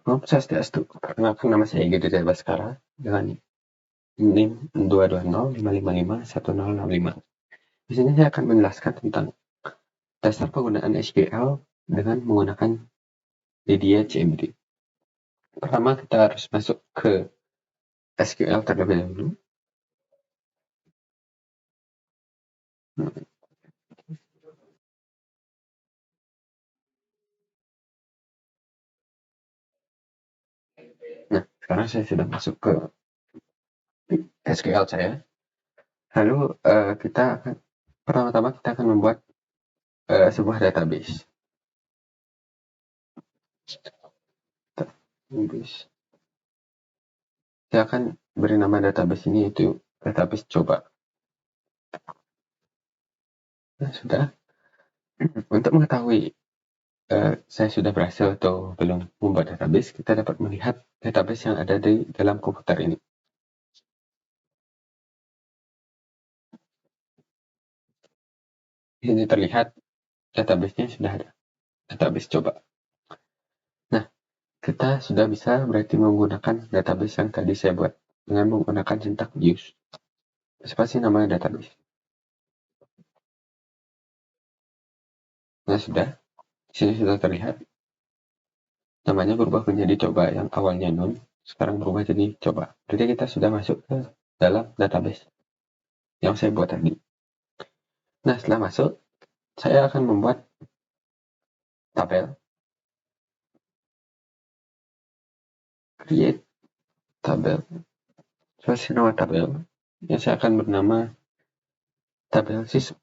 Om Swastiastu. Perkenalkan nama saya Egi Dede Baskara dengan NIM 22055551065. Di sini saya akan menjelaskan tentang dasar penggunaan SQL dengan menggunakan Lydia CMD. Pertama kita harus masuk ke SQL terlebih dahulu. Nah, sekarang saya sudah masuk ke SQL saya. Lalu pertama-tama kita akan membuat sebuah database. Saya akan beri nama database ini yaitu database coba. Nah, sudah. Untuk mengetahui saya sudah berhasil atau belum membuat database, kita dapat melihat database yang ada di dalam komputer ini. Di sini terlihat database-nya sudah ada, database coba. Nah, kita sudah bisa berarti menggunakan database yang tadi saya buat dengan menggunakan sintak use. Siapa sih nama database? Nah, sudah. Di sini sudah terlihat namanya berubah menjadi coba, yang awalnya non, sekarang berubah jadi coba. Jadi kita sudah masuk ke dalam database yang saya buat tadi. Nah, setelah masuk, saya akan membuat tabel. Create tabel. Kasih nama tabel. Ya, saya akan bernama tabel siswa.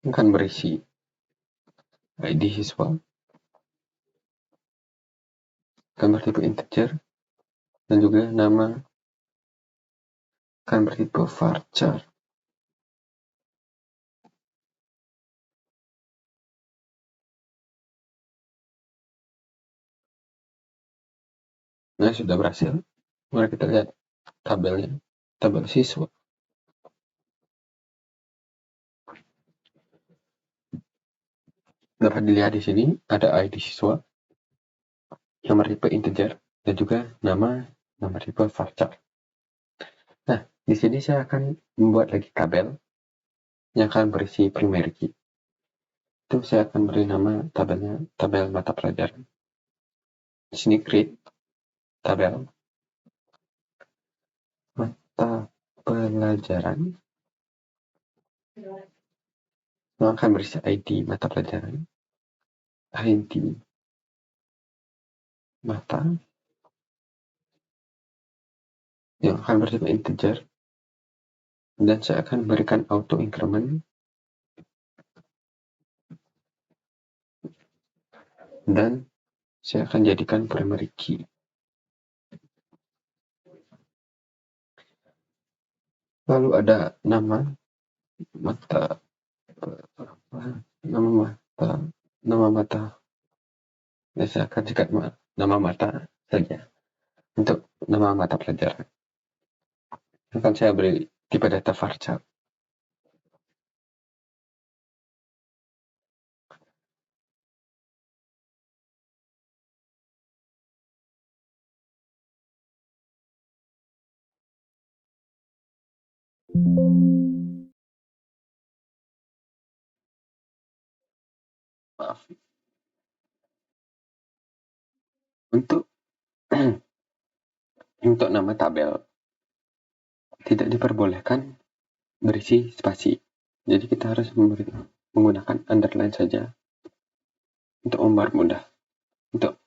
Akan berisi ID siswa, akan bertipe integer, dan juga nama akan bertipe varchar. Nah, sudah berhasil. Mari kita lihat tabelnya, tabel siswa. Dapat dilihat di sini ada ID siswa yang bertipe integer dan juga nama bertipe varchar. Nah, di sini saya akan membuat lagi tabel yang akan berisi primary key. Itu saya akan beri nama tabelnya tabel mata pelajaran. Di sini create tabel mata pelajaran yang akan berisi ID mata pelajaran, ID mata yang akan bertipe integer, dan saya akan berikan auto increment dan saya akan jadikan primary key. Lalu ada nama mata, nama mata. Ya, saya akan sikat nama mata saja untuk nama mata pelajaran. Akan saya beri tipe data varchar. Maaf. Untuk untuk nama tabel tidak diperbolehkan berisi spasi. Jadi kita harus menggunakan underline saja untuk mempermudah, untuk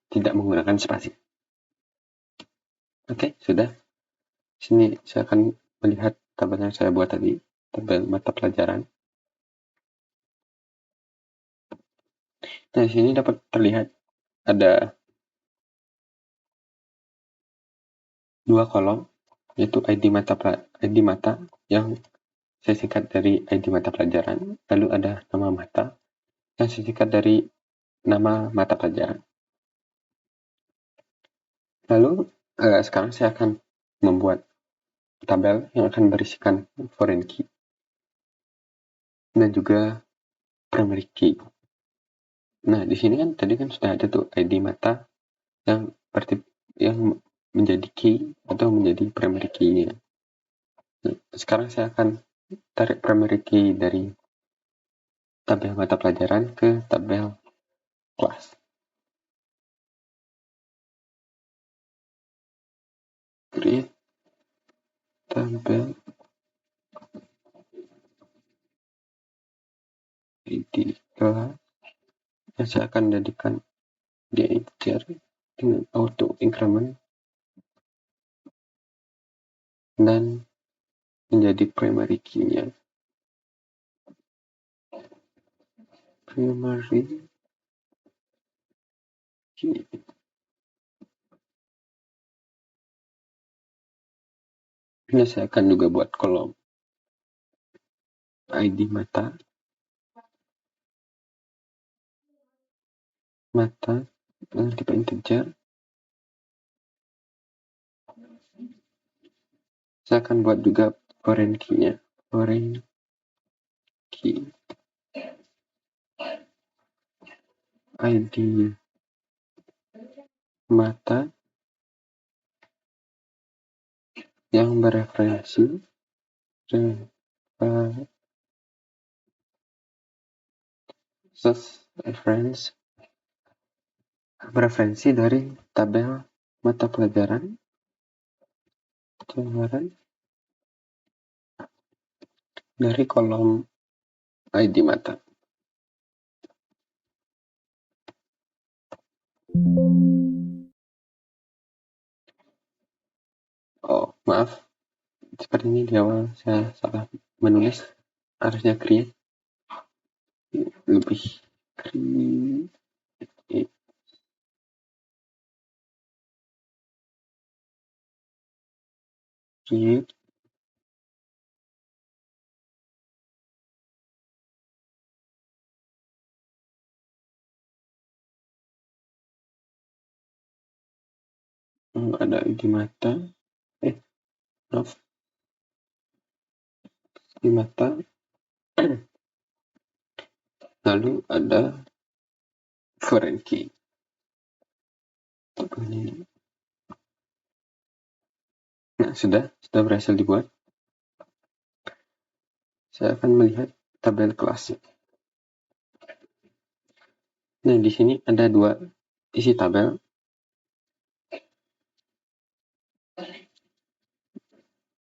tidak menggunakan spasi. Oke, sudah. Sini saya akan melihat tabel yang saya buat tadi, tabel mata pelajaran. Nah, di sini dapat terlihat ada dua kolom, yaitu ID mata yang saya singkat dari ID mata pelajaran, lalu ada nama mata yang saya singkat dari nama mata pelajaran. Lalu sekarang saya akan membuat tabel yang akan berisikan foreign key dan juga primary key. Nah, di sini kan tadi kan sudah ada tuh ID mata yang yang menjadi key atau menjadi primary key-nya. Nah, sekarang saya akan tarik primary key dari tabel mata pelajaran ke tabel kelas. Create tabel ID kelas yang saya akan jadikan di integer dengan auto increment dan menjadi primary key-nya. Primary key. Ini saya akan juga buat kolom ID mata dengan tipe integer. Saya akan buat juga foreign key-nya. Foreign key ID mata yang bereferensi referensi dari tabel mata pelajaran dari kolom ID mata. Oh, maaf. Seperti ini di awal saya salah menulis. Harusnya create. Lebih create. Create. Ada ID mata. Maaf. ID mata. Lalu ada foreign key. Nah, sudah berhasil dibuat. Saya akan melihat tabel kelasnya. Nah, di sini ada dua isi tabel.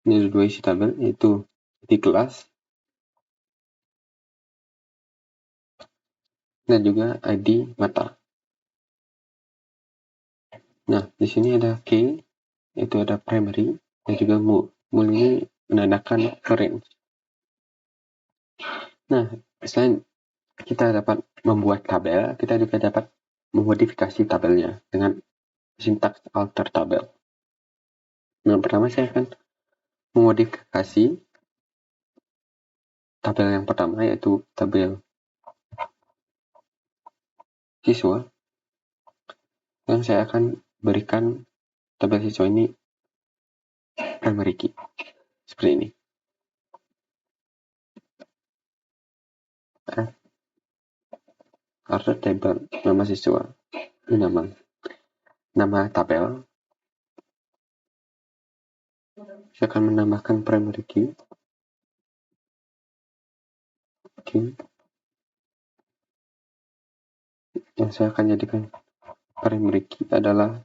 Ini ada dua isi tabel, yaitu di kelas dan juga ID mata. Nah, di sini ada key, yaitu ada primary, dan juga mul. Mul ini menandakan range. Nah, selain kita dapat membuat tabel, kita juga dapat memodifikasi tabelnya dengan sintaks alter tabel. Nah, pertama saya akan memodifikasi tabel yang pertama, yaitu tabel siswa, yang saya akan berikan tabel siswa ini primary key seperti ini. Alter tabel, nama siswa, ini nama tabel. Saya akan menambahkan primary key. Yang saya akan jadikan primary key adalah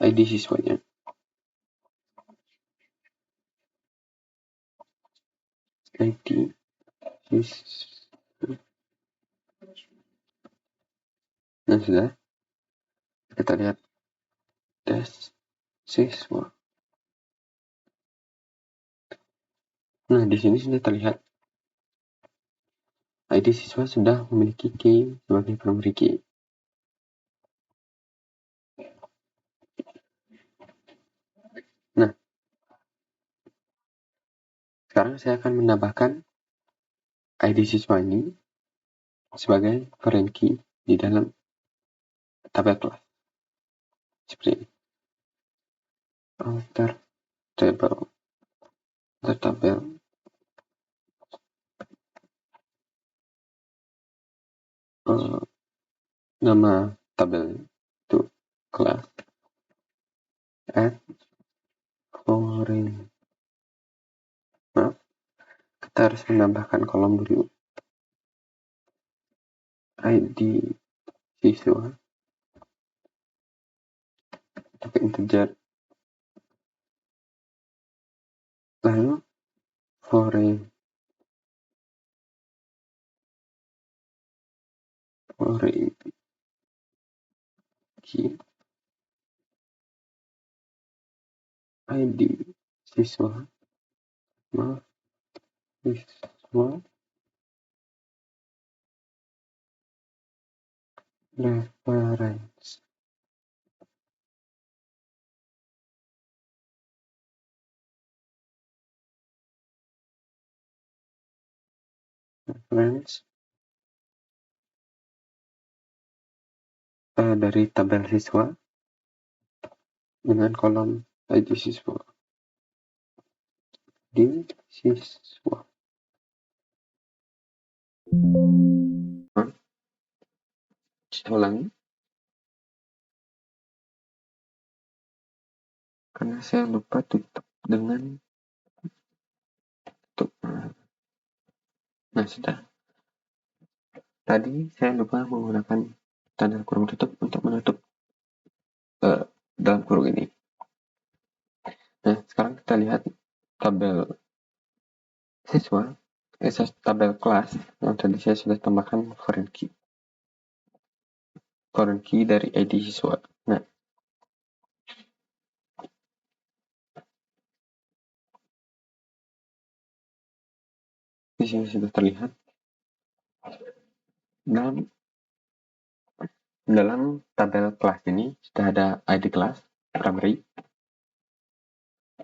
ID siswanya. ID siswa. Nah, sudah. Kita lihat tes siswa. Nah, di sini sudah terlihat ID siswa sudah memiliki key sebagai primary key. Nah, sekarang saya akan menambahkan ID siswa ini sebagai foreign key di dalam tabel kelas. Seperti ini. Alter tabel nama tabel itu kelas add foreign. Maaf, kita harus menambahkan kolom dulu. ID siswa untuk integer, lalu foreign key ID siswa, maaf, siswa reference. Dari tabel siswa dengan kolom ID siswa di siswa. Saya ulangi karena saya lupa tutup dengan tutup. Nah, sudah. Tadi saya lupa menggunakan tanda kurung tutup untuk menutup dalam kurung ini. Nah, sekarang kita lihat tabel siswa, tabel kelas yang tadi saya sudah tambahkan foreign key dari ID siswa. Nah, di sini sudah terlihat dalam tabel kelas ini sudah ada ID kelas primary,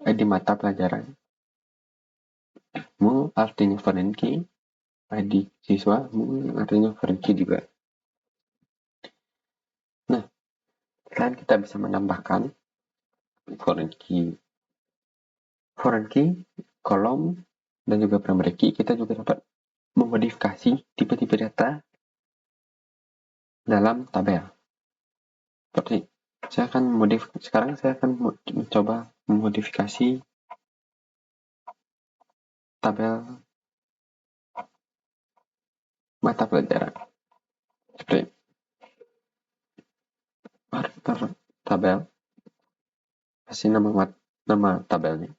ID mata pelajaran, artinya foreign key, ID siswa, artinya foreign key juga. Nah, selain kita bisa menambahkan foreign key, kolom, dan juga primary key, kita juga dapat memodifikasi tipe-tipe data dalam tabel. Seperti sekarang saya akan mencoba memodifikasi tabel mata pelajaran. Seperti tabel, kasih nama tabelnya.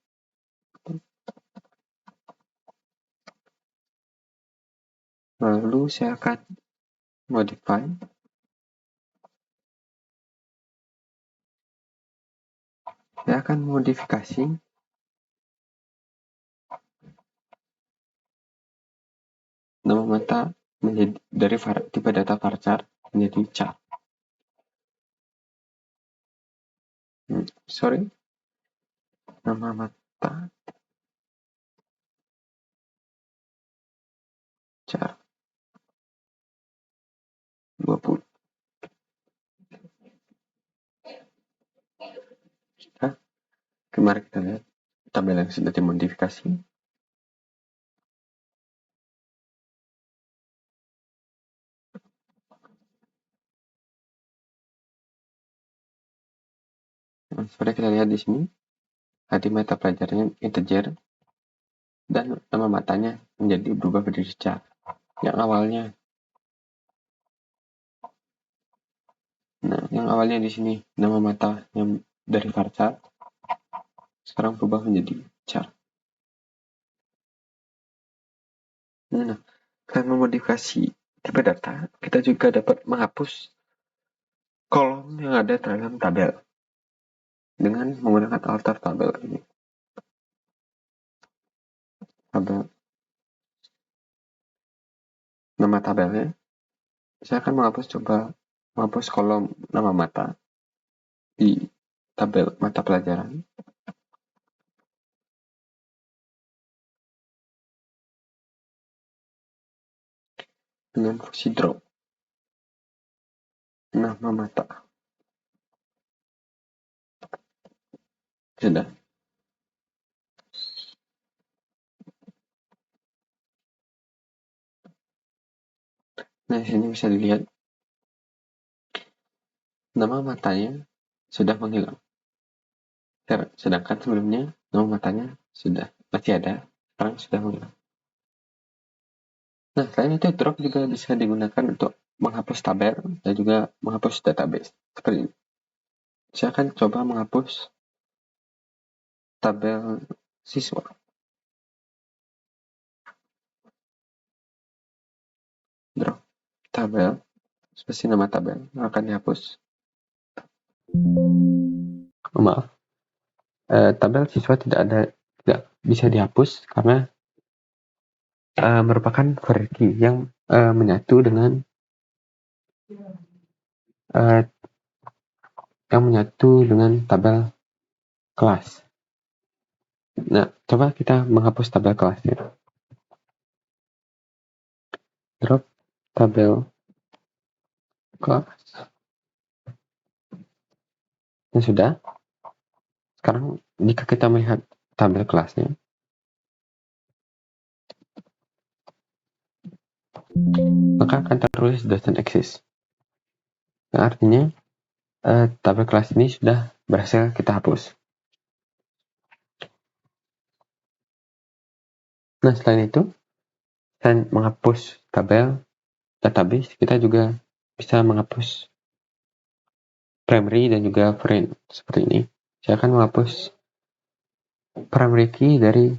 Lalu saya akan modify modifikasi nama mata menjadi dari tipe data varchar menjadi char. Nama mata char 20. Kemarin kita lihat tabel yang sudah dimodifikasi. Seperti kita lihat di sini, ID mata pelajarannya integer dan nama matanya menjadi berubah menjadi char. Yang awalnya di sini nama mata yang dari varchar sekarang berubah menjadi char. Nah, selain memodifikasi tipe data, kita juga dapat menghapus kolom yang ada dalam tabel dengan menggunakan alter tabel ini. Nama tabelnya, saya akan menghapus kolom nama mata di tabel mata pelajaran. Dengan fungsi drop nama mata. Sudah. Nah, di sini bisa dilihat nama matanya sudah menghilang. Sedangkan sebelumnya nama matanya masih ada, sekarang sudah menghilang. Nah, selain itu drop juga bisa digunakan untuk menghapus tabel dan juga menghapus database. Seperti ini. Saya akan coba menghapus tabel siswa. Drop tabel, spasi nama tabel akan dihapus. Maaf, tabel siswa tidak bisa dihapus karena merupakan hierarki yang menyatu dengan tabel kelas. Nah, coba kita menghapus tabel kelasnya. Drop tabel kelas. Nah, sudah. Sekarang jika kita melihat tabel kelasnya, maka akan tertulis doesn't exist. Nah, artinya tabel kelas ini sudah berhasil kita hapus. Nah, selain itu, selain menghapus tabel database, kita juga bisa menghapus primary dan juga foreign seperti ini. Saya akan menghapus primary key dari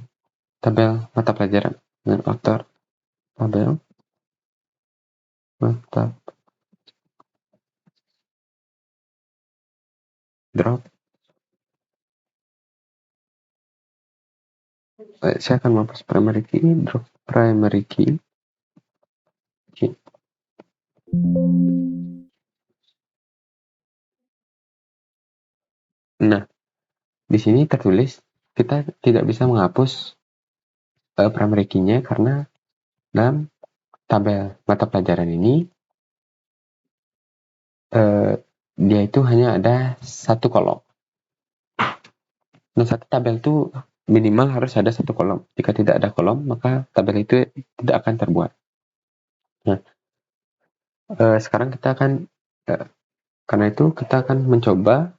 tabel mata pelajaran dengan author tabel mata drop. Saya akan menghapus primary key, drop primary key. Nah, di sini tertulis kita tidak bisa menghapus primary key-nya karena dalam tabel mata pelajaran ini dia itu hanya ada satu kolom. Nah, satu tabel itu minimal harus ada satu kolom. Jika tidak ada kolom, maka tabel itu tidak akan terbuat. Nah, sekarang kita akan karena itu kita akan mencoba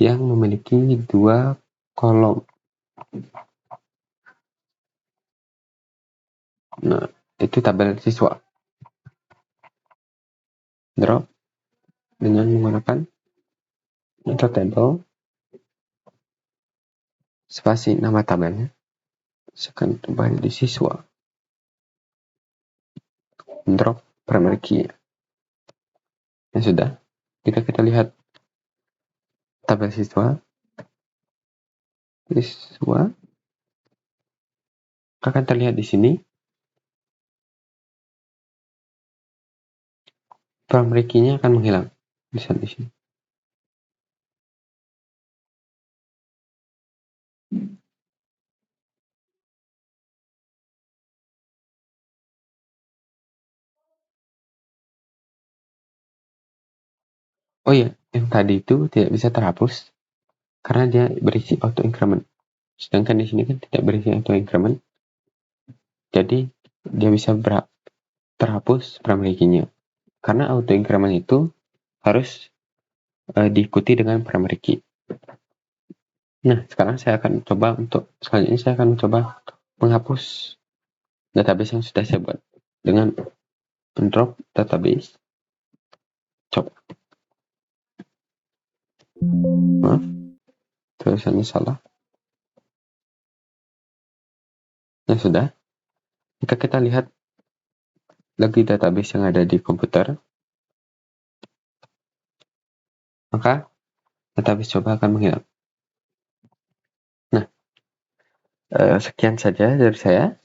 yang memiliki dua kolom. Nah, itu tabel siswa. Drop dengan menggunakan enter table, spasi nama tabelnya, sekan kembali di siswa, drop primary key. Ya sudah, jika kita lihat tabel siswa akan terlihat di sini primary key-nya akan menghilang di sini. Oh iya, yang tadi itu tidak bisa terhapus karena dia berisi auto increment. Sedangkan di sini kan tidak berisi auto increment. Jadi dia bisa terhapus primary key-nya. Karena auto increment itu harus diikuti dengan primary key. Nah, sekarang selanjutnya saya akan mencoba menghapus database yang sudah saya buat dengan drop database. Coba. Maaf, tulisannya salah. Nah, sudah. Jika kita lihat lagi database yang ada di komputer, maka database coba akan menghilang. Nah, sekian saja dari saya.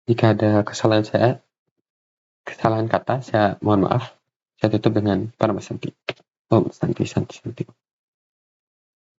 Jika ada kesalahan kata, saya mohon maaf. Saya tutup dengan Paramasanti. Om Santi Santi Santi.